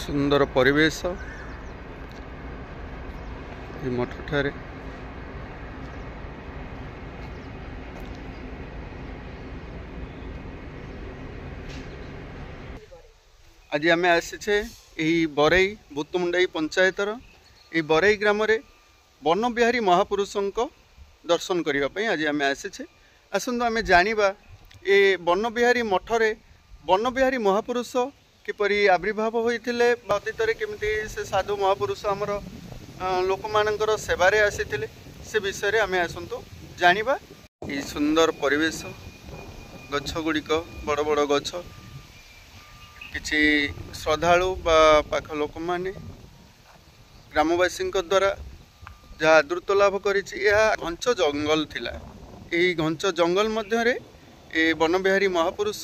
सुंदर परिवेश मठ ठारे आज आम आसीचे यही बरई बुतमुंडाई पंचायतर यही बरई ग्राम वन बिहारी महापुरुषों दर्शन करने आज आम आसीचे आसतु आम जाना ये वन बिहारी मठरे वन बिहारी महापुरुष किपरि आविर्भाव होते अतीत केमती से साधु महापुरुष आमर लोक मानकर सेवारे आसी से विषय आम आसतु जाना ये सुंदर परिवेश गछ गुड़िक बड़ बड़ गछ किछि श्रद्धालु बा पाख लोक माने ग्रामवासी द्वारा जहाँ आदृत लाभ कर घंच जंगल थिला यही घंच जंगल मध्य वन बिहारी महापुरुष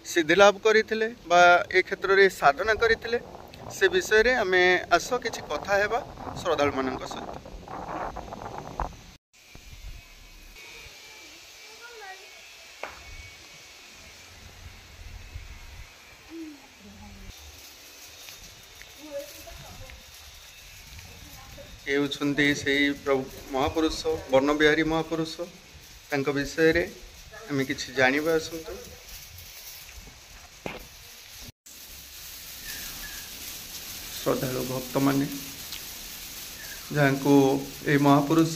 सिद्धि लाभ करते बा ए क्षेत्र में साधना करते से विषय रे आमे आस किछि कथा हेबा श्रद्धालु मानक सहित। ये होउछन्ति सेही प्रभु महापुरुष वन बिहारी महापुरुष तांको विषय रे आमे किछि जानिबा आसंतु। श्रद्धालु भक्त माने जहाँ को ये महापुरुष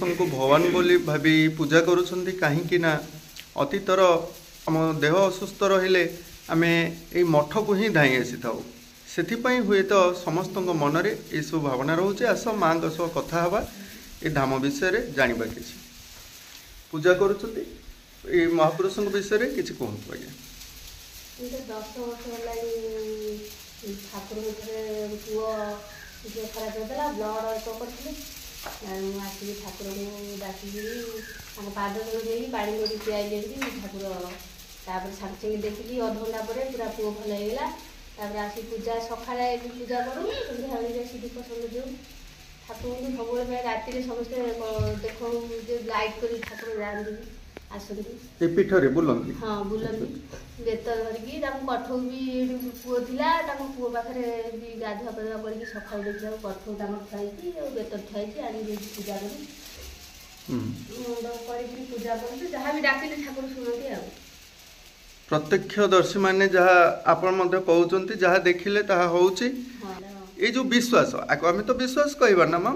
को भगवान बोली भावी पूजा करुछन्ति कहीं ना अतीतर आम देह असुस्थ रहिले आमे ये मठ को ही धाई आसी थाउ से हुए तो समस्त मनरे ये सब भावना रोचे आस माँ सह कथा हवा ये धाम विषय रे जानिबा किछि पूजा करुछन्ति ये महापुरुष विषय रे किछि कहंतु आज्ञा। ठाकुर पुओ जो खराब होता ब्लड अल्प करी आसिक ठाकुर को डाक पाद पा पियाई ठाकुर तापर सागे सागे देखिकी अधघंटा पर पूरा पुओ भल होगा आसी पूजा सका पूजा करूँ सन्ध्या दीप सब दे ठाकुर सब राति समस्ते देख लाइट कर ठाकुर जाती आसती पीठरे बुलंती हाँ बुलंती बेत धरिकी कठौ भी पुओ थिला पुओ पाखे भी गाधुआ पाधुआ कर सका देखा कठौ थी बेत थी आनी पूजा कर पूजा कर जहाँ भी डाकिले ठाकुर शुणती आ प्रत्यक्षदर्शी माने जहाँ आपण कहते जहाँ देखिले ताहा होउची ये जो विश्वास आम तो विश्वास कहबा ना माँ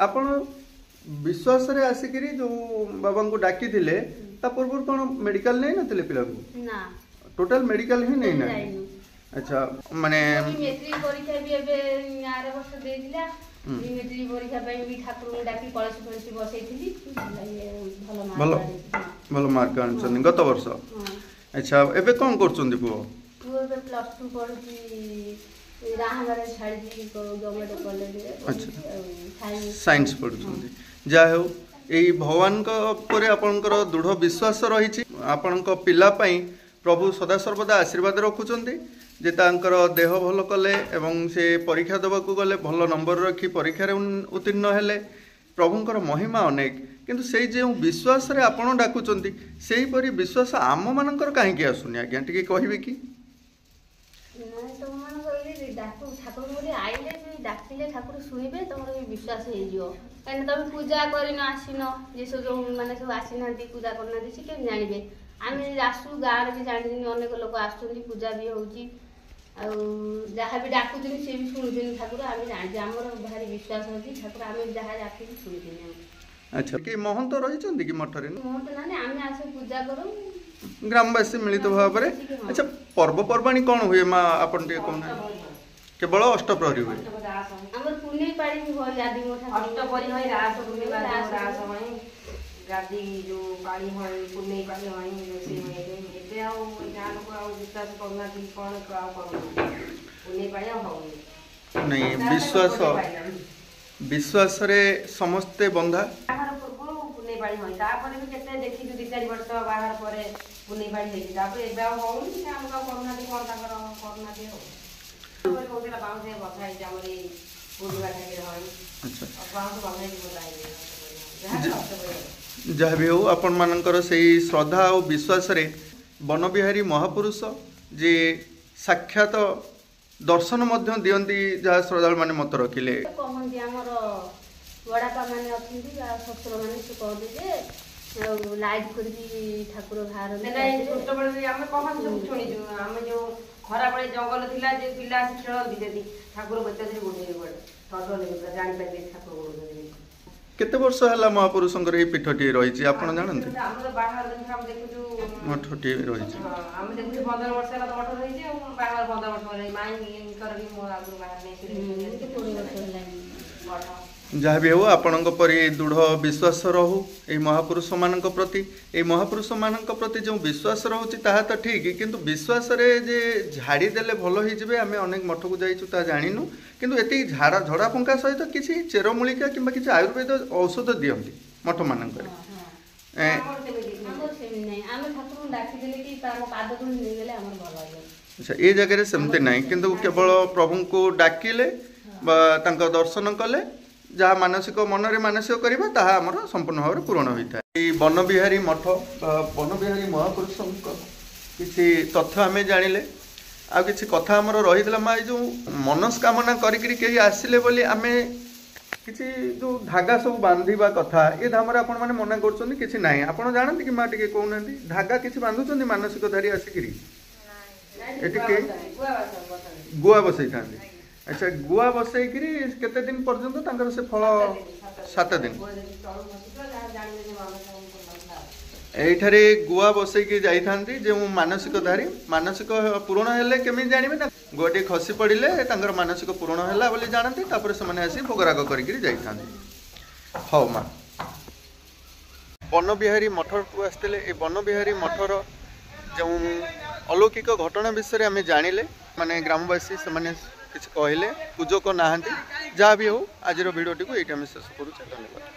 आपण विश्वास रे आसिकरी जो बाबा को डाकी थिले ता पूर्व कौन मेडिकल नहीं नथिले पिला को ना टोटल मेडिकल ही नहीं ना। अच्छा माने मेट्रिक परीक्षा भी एबे आरे वर्ष देदिला मेट्रिक परीक्षा पे भी ठाकुर को डाकी कलश फलसी बसैथिली भलो मार्क आनछन गत वर्ष। अच्छा एबे कोन करछन पुओ पुओ पे +2 पढुची राहंगारे छाड़ी गवर्नमेंट कॉलेज रे। अच्छा साइंस पढुछन जा हो यही भगवान पर आपणकर दृढ़ विश्वास रही आपण पिला प्रभु सदासर्वदा आशीर्वाद रखुंट जे तांकर देह भल कले एवं से परीक्षा देवाक गले भल नंबर रखी परीक्षार उत्तीर्ण हेले प्रभुंकर महिमा अनेक किंतु से जो विश्वास रे आपण डाकुचंती सेही परी विश्वास आम मानकर कहीं आसुनी आज्ञा टिके कहबे कि डाकिले ठाकुर शुणे तुम विश्वास हो कहीं तुम पूजा करन आसीन ये सब जो मैंने सब आसी ना पूजा करना सी के जानवे आम आसू गाँव भी जानी अनेक लोग आसुँच पूजा भी जहाँ भी डाकुन सी भी शुणुन ठाकुर आम जानी आम भारी विश्वास अच्छी ठाकुर आम जहाँ डाक शुणुन। अच्छा कि महंत रही कि मठरे महंत ना आम आसे पूजा करूँ ग्रामवासी मिलित भाव में। अच्छा पर्वपर्वाणी कौन हुए माँ आपन कहना केवल अष्टप्रहरी हुए हमर पुण्य पाड़ी भी होय आदि मोठा अष्टप्रहरी होय रास पुण्य रास होय गादी जो पाड़ी होय पुण्य पाड़ी होय से एते आ गान को आ विश्वास करना कि कोन का करना पुण्य पाड़ी होय नहीं विश्वास रे समस्ते बंधा बाहर पूर्व पुण्य पाड़ी होय तापर भी केते देखि 2-4 वर्ष बाहर परे पुण्य पाड़ी हेति तापर एबा होउनी से हम का करना कि कोन ताकर करना दे हो जहाँ भी हो आपण मानकर से श्रद्धा और विश्वास रे वन बिहारी महापुरुष जे साक्षात दर्शन मध्य दियंती जहाँ श्रद्धालु माने मत रखिले कहती आमर बड़ापा मैंने अच्छी शशुर मैंने से कहते जे लाइट करके ठाकुर बाहर छोट बड़े आम कहते सब शुणीचु आम जो खरा बड़े जंगल थिला जे पिला खेलती जदि ठाकुर बच्चा गोटे जापारे ठाकुर गोटे केते वर्ष है महापुरुषंकर ये पीठटी रही आपन जानते मठटी रही आम देखु 15 वर्ष है मठ रही बाहर 15 वर्ष रही माई कर भी मो आगु बाहर जहाँ भी हो आपण परी दृढ़ विश्वास रहू ये महापुरुष मान प्रति ये महापुरुष मान प्रति जो विश्वास रोचे ताहा तो ठीक किंतु विश्वास रे जे झाड़ी देले भल हो आम अनेक मठ को जाइचु जानू किंतु एति झाड़ा झड़ा फुंका सहित किसी चेरमूलिका कि किसी आयुर्वेद औषध दियंती मठ मान अच्छा ये जगह सेमती ना किंतु केवल प्रभु को डाकिले दर्शन कले जहाँ मानसिक मन रे मानसिक करवा ताहा आमर संपूर्ण भाव पूर्ण होता है। वन बिहारी मठ वन बिहारी महापुरुष किसी तथ्य आम जानिले आ किसी कथा आमर रही माँ जो मनस्कामना करी आसिले बोली आमे किसी जो धागा सब बांधिबा कथा ये धाम आपण मैंने मना कर किसी ना आप जानते कि माँ टे कहना धागा किसी बांधुंट मानसिक धारी आसिक गुआ बसई था अच्छा गुआ बसईकरी केते दिन पर्यंत से फल 7 दिन एठारे गुआ बसईकी जाइथांती जो मानसिक धारी मानसिक पूर्ण हेले केमी जानिबे ना गोटे खसी पड़िले तांकर मानसिक पूर्ण होला बोली जानते तापर से माने आसी भोगराग करिकरी जाइथांती। हौ मां वन बिहारी मठ को आस्तेले ए वन बिहारी मठर जो अलौकिक घटना विषय आम जानिले माने ग्रामवासी से माने किसी कहले पूजक नहांती जहाँ भी हो आज वीडियो टी को ये शेष करूँ। धन्यवाद।